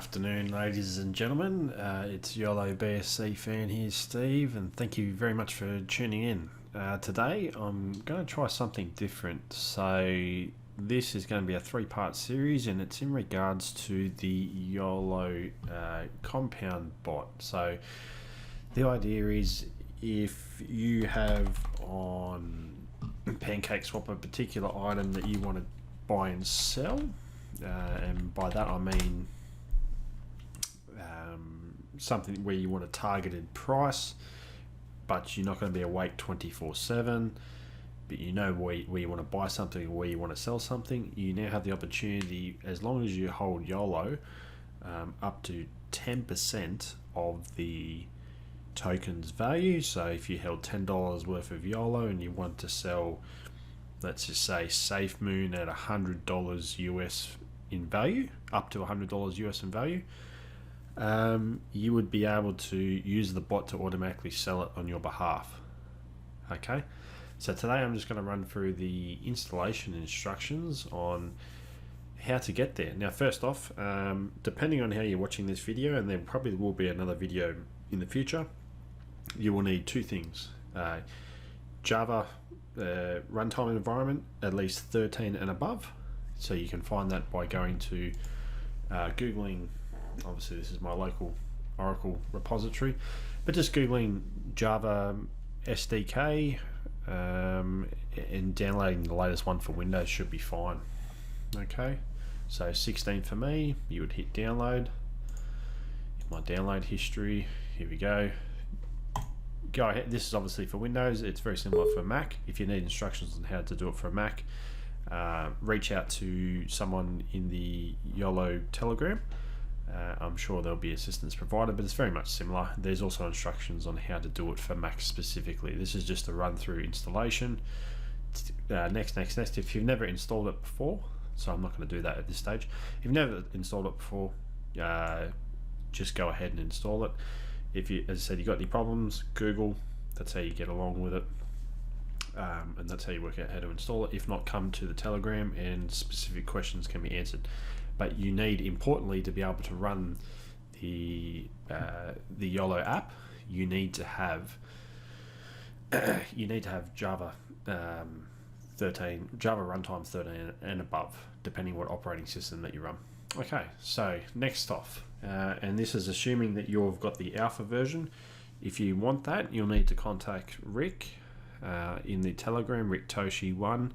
afternoon, ladies and gentlemen. It's YOLO BSC fan here, Steve, and thank you very much for tuning in. Today I'm going to try something different. So this is going to be a three-part series, and it's in regards to the YOLO compound bot. So the idea is, if you have on PancakeSwap a particular item that you want to buy and sell, and by that I mean something where you want a targeted price, but you're not going to be awake 24/7, but you know where you want to buy something or where you want to sell something. You now have the opportunity, as long as you hold YOLO, up to 10% of the token's value. So if you held $10 worth of YOLO and you want to sell, let's just say, Safe Moon at $100 US in value, up to $100 US in value, you would be able to use the bot to automatically sell it on your behalf. Okay, so today I'm just going to run through the installation instructions on how to get there. Now, first off, depending on how you're watching this video, and there probably will be another video in the future, you will need two things: Java runtime environment at least 13 and above. So you can find that by going to googling, obviously this is my local Oracle repository, but just googling Java SDK and downloading the latest one for Windows should be fine. Okay, so 16 for me. You would hit download. My download history, here we go. Go ahead. This is obviously for Windows. It's very similar for Mac. If you need instructions on how to do it for Mac, reach out to someone in the YOLO Telegram. I'm sure there'll be assistance provided, but it's very much similar. There's also instructions on how to do it for Mac specifically. This is just a run through installation. Next. If you've never installed it before, so I'm not going to do that at this stage. If you've never installed it before, just go ahead and install it. If you, as I said, you got any problems, Google. That's how you get along with it, and that's how you work out how to install it. If not, come to the Telegram and specific questions can be answered. But you need, importantly, to be able to run the YOLO app, you need to have Java 13, Java runtime 13 and above, depending what operating system that you run. Okay, so next off, and this is assuming that you've got the alpha version. If you want that, you'll need to contact Rick in the Telegram, RickToshi1.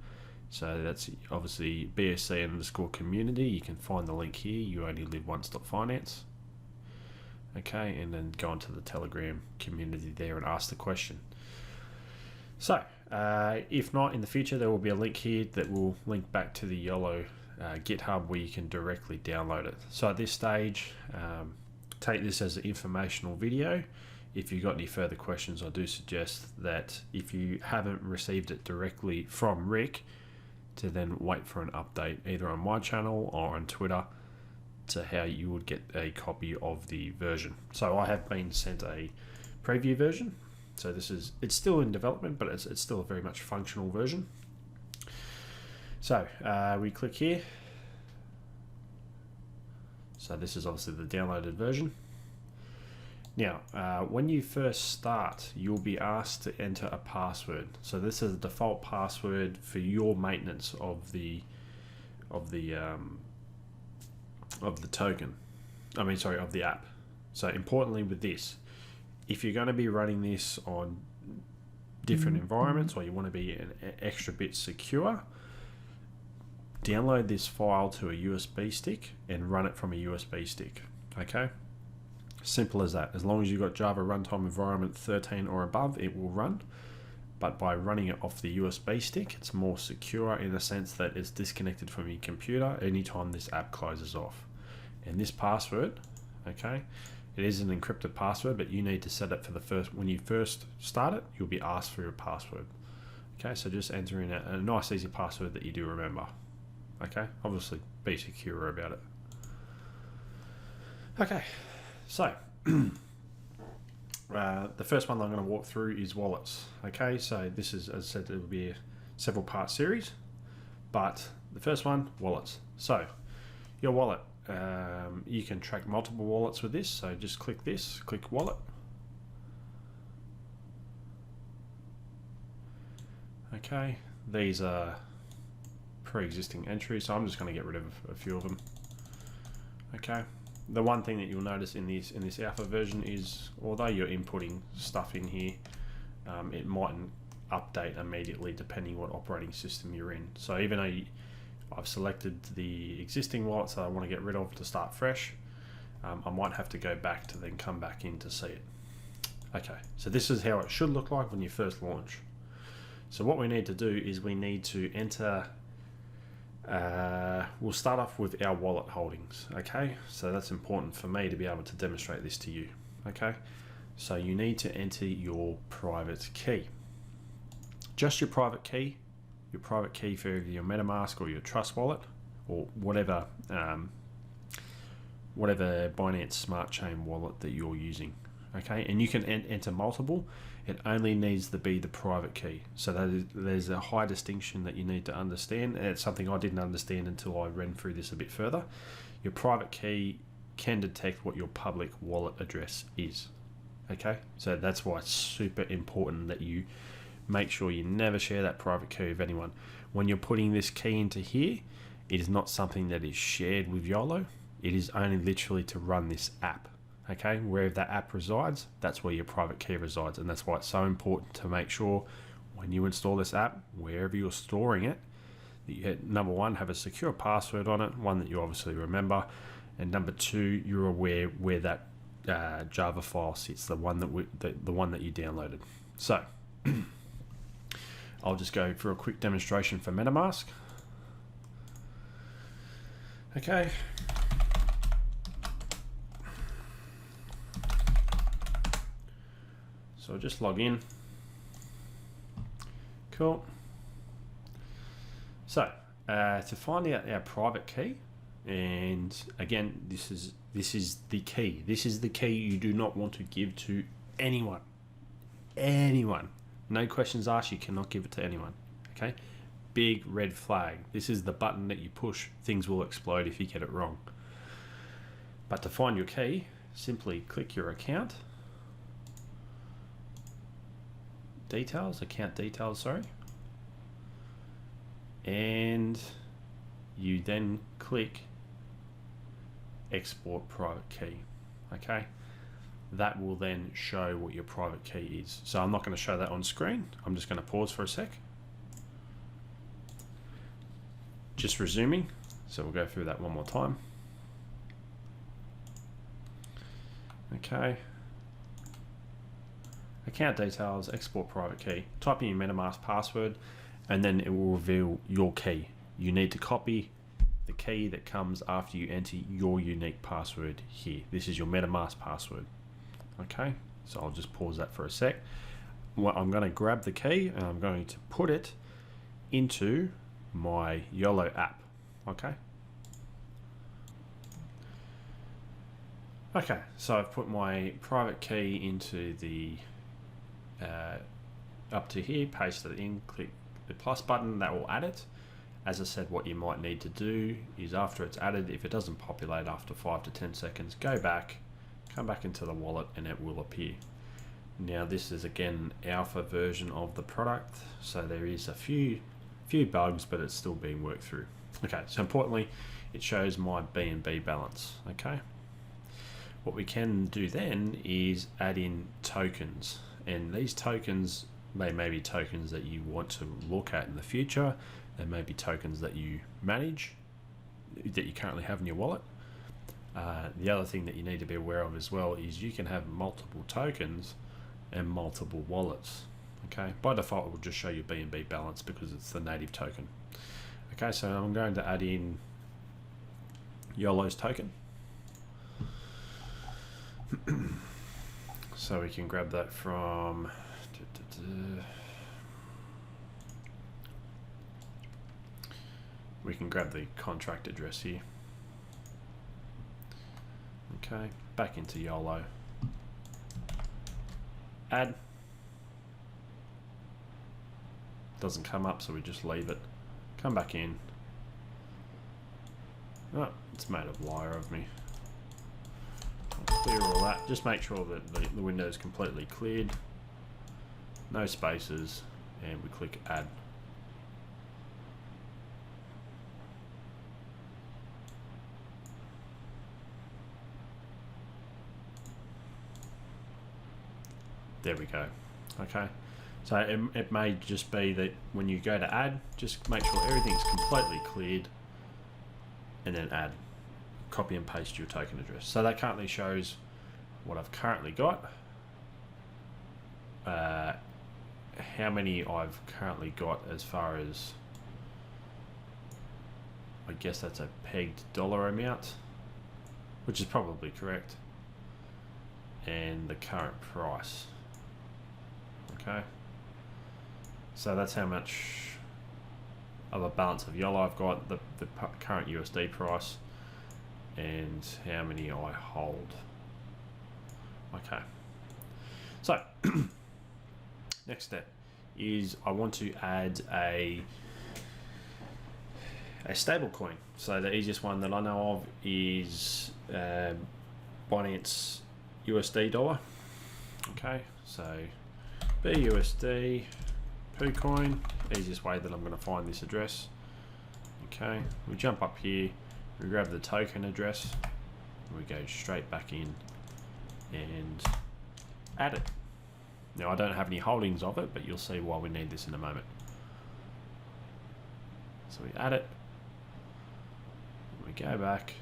So that's obviously BSC_community. You can find the link here, YOUONLYLIVEONCE.finance. Okay, and then go into the Telegram community there and ask the question. So if not, in the future there will be a link here that will link back to the YOLO GitHub where you can directly download it. So at this stage, take this as an informational video. If you've got any further questions, I do suggest that if you haven't received it directly from Rick, to then wait for an update either on my channel or on Twitter to how you would get a copy of the version. So I have been sent a preview version. So it's still in development, but it's still a very much functional version. So we click here. So this is obviously the downloaded version. Now, when you first start, you'll be asked to enter a password. So this is the default password for your maintenance of the token. Of the app. So importantly with this, if you're going to be running this on different environments, or you want to be an extra bit secure, download this file to a USB stick and run it from a USB stick. Okay, simple as that. As long as you've got Java runtime environment 13 or above, it will run. But by running it off the USB stick, it's more secure in the sense that it's disconnected from your computer anytime this app closes off. And this password, okay, it is an encrypted password, but you need to set it for when you first start it, you'll be asked for your password. Okay, so just enter in a nice easy password that you do remember. Okay, obviously be secure about it. Okay, so the first one I'm going to walk through is wallets. Okay, so this is, as I said, it will be a several part series, but the first one, wallets. So your wallet, you can track multiple wallets with this. So just click this, click wallet. Okay, these are pre-existing entries, so I'm just going to get rid of a few of them. Okay, the one thing that you'll notice in this alpha version is, although you're inputting stuff in here, it mightn't update immediately depending what operating system you're in. So even though I've selected the existing wallets that I want to get rid of to start fresh, I might have to go back to then come back in to see it. Okay, so this is how it should look like when you first launch. So what we need to do is we need to enter, we'll start off with our wallet holdings. Okay, so that's important for me to be able to demonstrate this to you. Okay, so you need to enter your private key. Just your private key for either your MetaMask or your Trust wallet or whatever Binance Smart Chain wallet that you're using. Okay, and you can enter multiple. It only needs to be the private key. So there's a high distinction that you need to understand. And it's something I didn't understand until I ran through this a bit further. Your private key can detect what your public wallet address is. Okay, so that's why it's super important that you make sure you never share that private key with anyone. When you're putting this key into here, it is not something that is shared with YOLO. It is only literally to run this app. Okay, wherever that app resides, that's where your private key resides, and that's why it's so important to make sure when you install this app, wherever you're storing it, that you number one, have a secure password on it, one that you obviously remember, and number two, you're aware where that Java file sits, the one that you downloaded. So I'll just go for a quick demonstration for MetaMask. Okay. So I'll just log in. Cool. So to find out our private key, and again, this is the key. This is the key you do not want to give to anyone. Anyone. No questions asked. You cannot give it to anyone. Okay. Big red flag. This is the button that you push. Things will explode if you get it wrong. But to find your key, simply click your account details, sorry, and you then click export private key. Okay, that will then show what your private key is. So I'm not going to show that on screen. I'm just going to pause for a sec. Just resuming. So we'll go through that one more time. Okay. Account details, export private key. Type in your MetaMask password, and then it will reveal your key. You need to copy the key that comes after you enter your unique password here. This is your MetaMask password. Okay, so I'll just pause that for a sec. Well, I'm going to grab the key and I'm going to put it into my YOLO app. Okay. Okay, so I've put my private key into the up to here, paste it in, click the plus button, that will add it. As I said, what you might need to do is after it's added, if it doesn't populate after 5 to 10 seconds, go back, come back into the wallet and it will appear. Now this is again alpha version of the product, so there is a few bugs, but it's still being worked through. Okay, so importantly, it shows my BNB balance. Okay, what we can do then is add in tokens, and these tokens, they may be tokens that you want to look at in the future. There may be tokens that you manage, that you currently have in your wallet. The other thing that you need to be aware of as well is you can have multiple tokens and multiple wallets. Okay, by default it will just show you BNB balance because it's the native token. Okay, so I'm going to add in YOLO's token. So we can grab that from we can grab the contract address here. Okay, back into YOLO. Add. Doesn't come up, so we just leave it. Come back in. Oh, it's made a liar of me. I'll clear all that. Just make sure that the window is completely cleared. No spaces. And we click add. There we go. Okay. So it may just be that when you go to add, just make sure everything's completely cleared and then add. Copy and paste your token address. So that currently shows what I've currently got. How many I've currently got as far as, I guess that's a pegged dollar amount, which is probably correct. And the current price. Okay. So that's how much of a balance of YOLO I've got, the current USD price, and how many I hold. Okay. So, next step is I want to add a stable coin. So the easiest one that I know of is Binance USD dollar. Okay, so BUSD Coin, easiest way that I'm going to find this address. Okay, we jump up here, we grab the token address, and we go straight back in and add it. Now I don't have any holdings of it, but you'll see why we need this in a moment. So we add it, we go back,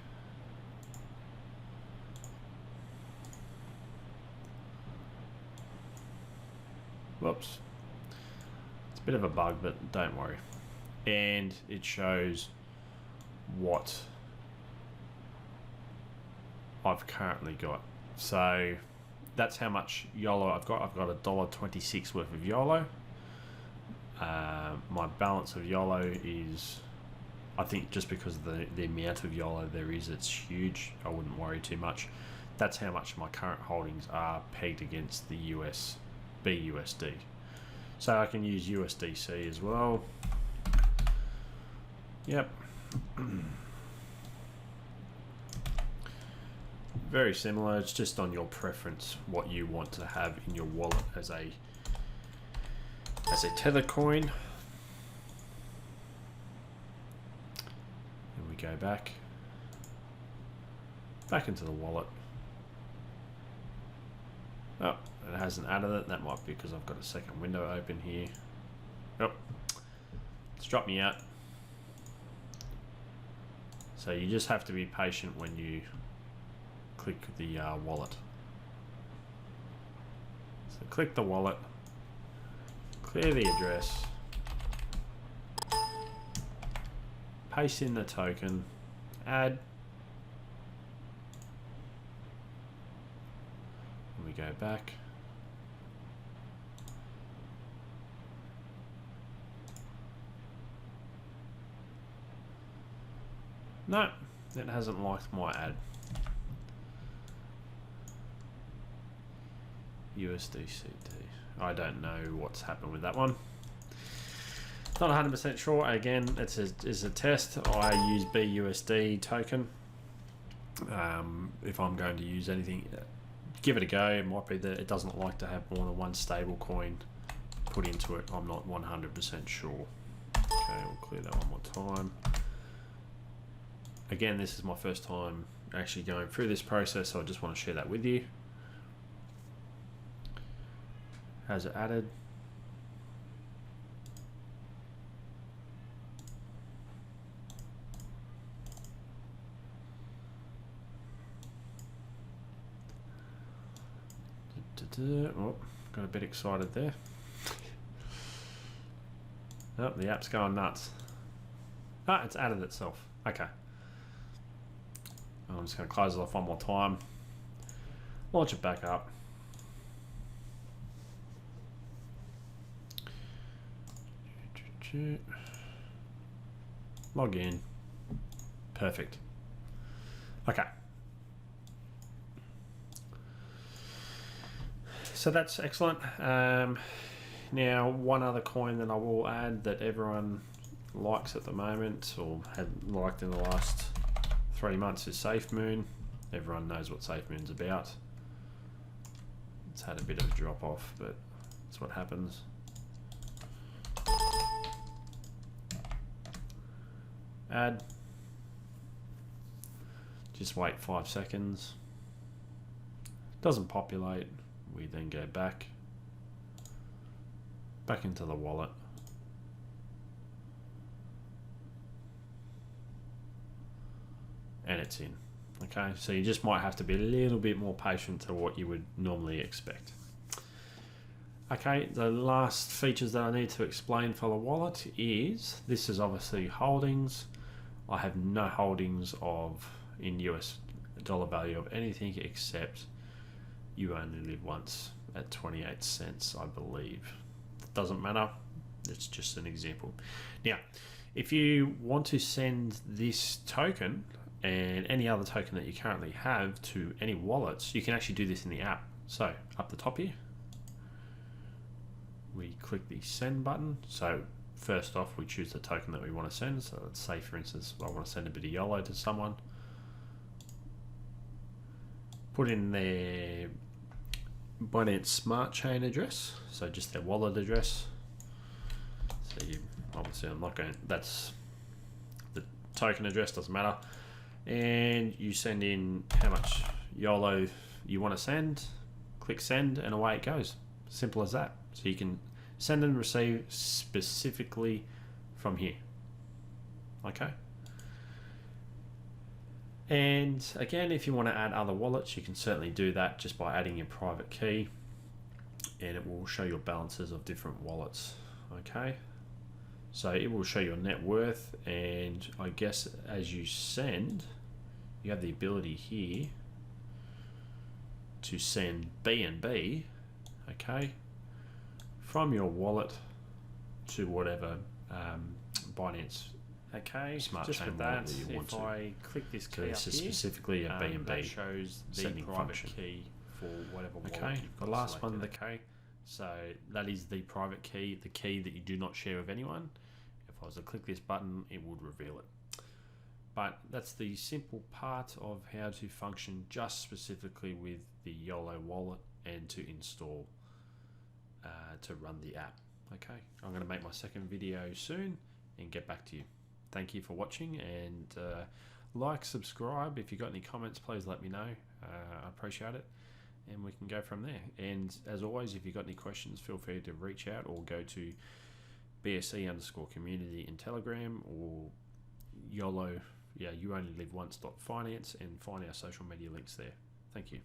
whoops, it's a bit of a bug, but don't worry. And it shows what I've currently got. So that's how much YOLO I've got. I've got $1.26 worth of YOLO. My balance of YOLO is, I think just because of the amount of YOLO there is, it's huge. I wouldn't worry too much. That's how much my current holdings are pegged against the US BUSD. So I can use USDC as well. Yep. Very similar. It's just on your preference what you want to have in your wallet as a tether coin. And we go back into the wallet. Oh, it hasn't added it. That might be because I've got a second window open here. Oh, it's dropped me out. So you just have to be patient when you click the wallet. So click the wallet, clear the address, paste in the token, add, and we go back. No, it hasn't liked my ad. USDCD. I don't know what's happened with that one. Not 100% sure. Again, it's a test. I use BUSD token. If I'm going to use anything, give it a go. It might be that it doesn't like to have more than one stable coin put into it. I'm not 100% sure. Okay, we'll clear that one more time. Again, this is my first time actually going through this process, so I just want to share that with you. Has it added? Oh, got a bit excited there. Oh, the app's going nuts. Ah, it's added itself. Okay. I'm just going to close it off one more time. Launch it back up. Log in. Perfect. Okay. So that's excellent. Now, one other coin that I will add that everyone likes at the moment, or had liked in the last 3 months is Safe Moon. Everyone knows what Safe Moon's about. It's had a bit of a drop off, but that's what happens. Add. Just wait 5 seconds. Doesn't populate. We then go back into the wallet. And it's in. Okay, so you just might have to be a little bit more patient to what you would normally expect. Okay, the last features that I need to explain for the wallet is, this is obviously holdings. I have no holdings in US dollar value of anything except You Only Live Once at 28 cents, I believe. It doesn't matter, it's just an example. Now, if you want to send this token and any other token that you currently have to any wallets, you can actually do this in the app. So up the top here, we click the send button. So first off, we choose the token that we want to send. So let's say, for instance, I want to send a bit of YOLO to someone. Put in their Binance Smart Chain address, so just their wallet address. So you obviously, I'm not going, that's the token address, doesn't matter. And you send in how much YOLO you want to send, click send, and away it goes. Simple as that. So you can send and receive specifically from here. Okay. And again, if you want to add other wallets, you can certainly do that just by adding your private key, and it will show your balances of different wallets. Okay. So it will show your net worth, and I guess as you send, you have the ability here to send BNB, okay, from your wallet to whatever Binance, okay, Smart just Chain with wallet that, that you want if to. I click this So key this up is here, specifically a BNB that shows the sending private function. key for whatever wallet Okay, you've the got last one, selected. okay. So that is the private key, the key that you do not share with anyone. If I was to click this button, it would reveal it. But that's the simple part of how to function just specifically with the YOLO wallet and to install to run the app. Okay, I'm going to make my second video soon and get back to you. Thank you for watching, and like, subscribe. If you've got any comments, please let me know. I appreciate it, and we can go from there. And as always, if you've got any questions, feel free to reach out or go to BSC_community in Telegram, or YOLO, You Only Live Once .finance, and find our social media links there. Thank you.